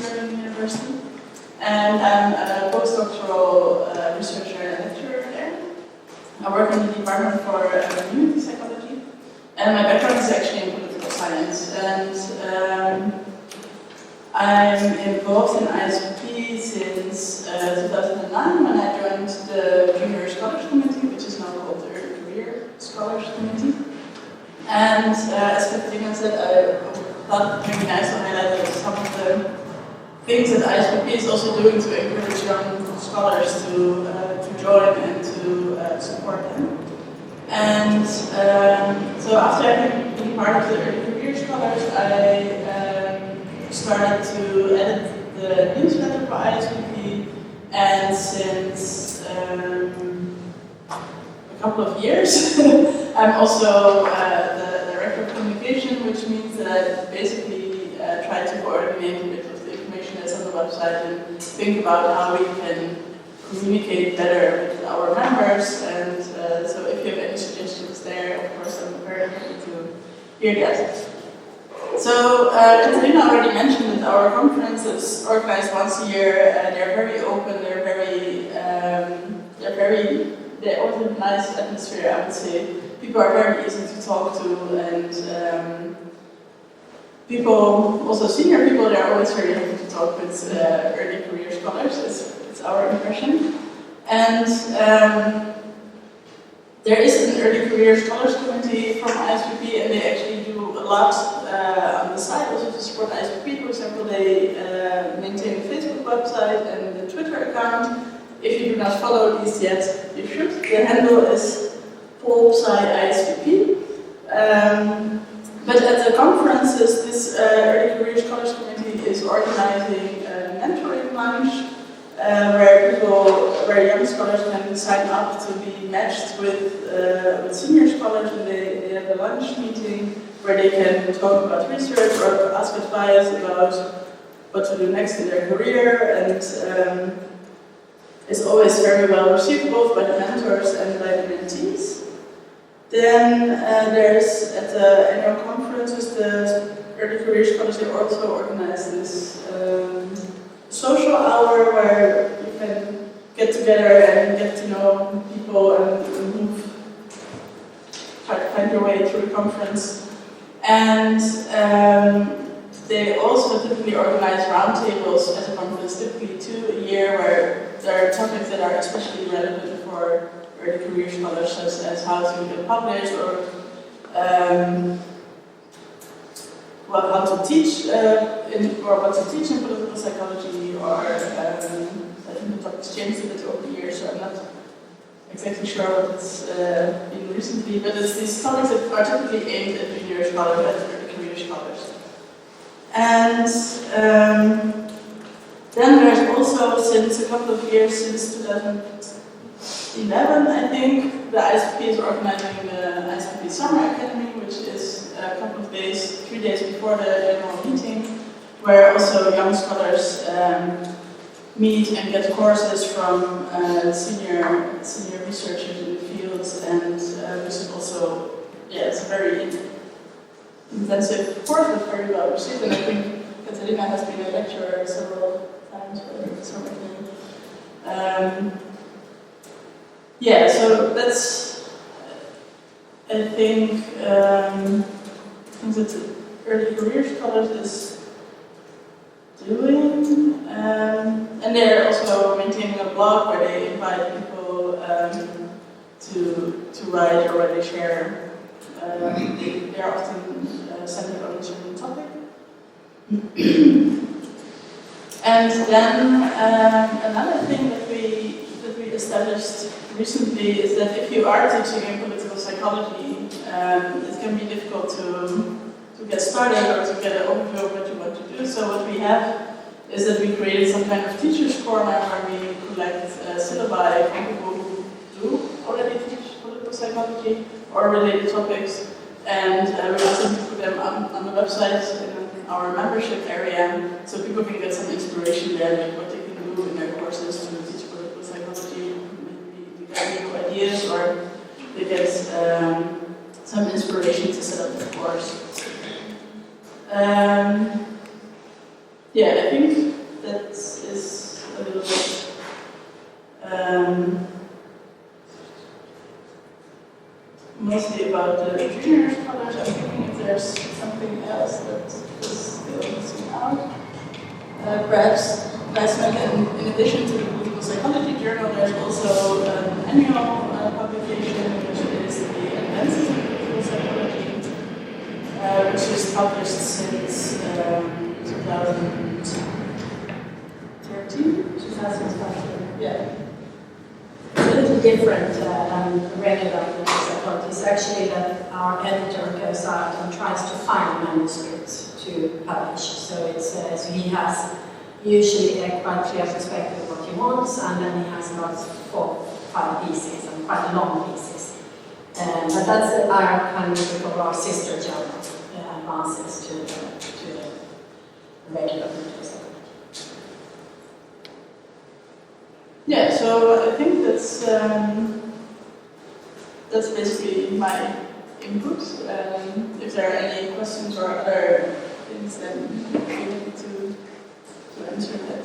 here in the university. And I'm a postdoctoral researcher and lecturer there. I work in the department for community psychology. And my background is actually in political science. And I'm involved in ISVP since 2009 when I joined the Junior Scholars Committee, which is now called the Early Career Scholars Committee. And as Katrina said, I thought it would be nice to highlight some of the things that ISVP is also doing to encourage young scholars to join and to support them. And so after having been part of the Early Career Scholars, I started to edit the newsletter for ISVP, and since a couple of years, I'm also the director of communication, which means that I basically try to coordinate a bit of the information that's on the website and think about how we can communicate better with our members. And so if you have any suggestions there, of course, I'm very happy to hear that. So, Katarina already mentioned that our conference is organized once a year, and they're very open, they always have a nice atmosphere, I would say. People are very easy to talk to, and people, also senior people, they're always very happy to talk with early career scholars, it's our impression. And there is an early career scholars committee from ISVP, and they actually do a lot on the side also to support ISVP. For example, they maintain a Facebook website and the Twitter account. If you do not follow these yet, you should. The handle is ISVP. But at the conferences, this Early Career Scholars Committee is organizing a mentoring lunch where young scholars can sign up to be matched with senior scholars, and they have a lunch meeting where they can talk about research or ask advice about what to do next in their career, and it's always very well received both by the mentors and by the mentees. Then there's, at the annual conferences, the Early Career Scholars, they also organize this social hour where you can get together and get to know people and try to find your way through the conference. And they also typically organize roundtables at the conference, typically 2 a year, where there are topics that are especially relevant for early career scholars, such as how to get published, or how to teach what to teach in political psychology, or I think the topic's changed a bit over the years, so I'm not exactly sure what it's been recently, but it's these topics that are typically aimed at junior scholars and early career scholars. And then there's also, since a couple of years, since 2011, I think, the ISVP is organizing the ISVP Summer Academy, which is a couple of days, 3 days before the general meeting, where also young scholars meet and get courses from senior researchers in the fields, and which is also, it's a very intensive course, but very well received, and I think Katarina has been a lecturer several times for the summer thing. So that's, I think, things that early career scholars is doing, and they're also maintaining a blog where they invite people to write, or where they share. They are often centered on a certain topic. And then another thing that we established recently is that if you are teaching in political psychology, it can be difficult to get started or to get an overview of what you want to do. So what we have is that we created some kind of teacher's corner where we collect syllabi from people who do already teach political psychology or related topics, and we also put them on the website in our membership area, so people can get some inspiration there, like what they can do in their courses to teach political psychology. Maybe they get new ideas, or they get some inspiration to set up the course. I think that is a little bit mostly about the junior scholars. I'm thinking if there's something else that is still missing out. Perhaps last month, in addition to the Political Psychology Journal, there's also an annual publication, which is the Advances in Political Psychology, which is published since 2013. 2013. Yeah. A little different than regular political psychology. It's actually that our editor goes out and tries to find manuscripts to publish. So it's so he has usually a quite clear perspective of what he wants, and then he has about 4-5 pieces, and quite long pieces. But that's our kind of our sister journal, Advances to regular political psychology. Yeah, so I think that's basically my input. If there are any questions or other things, then I'm happy to answer that.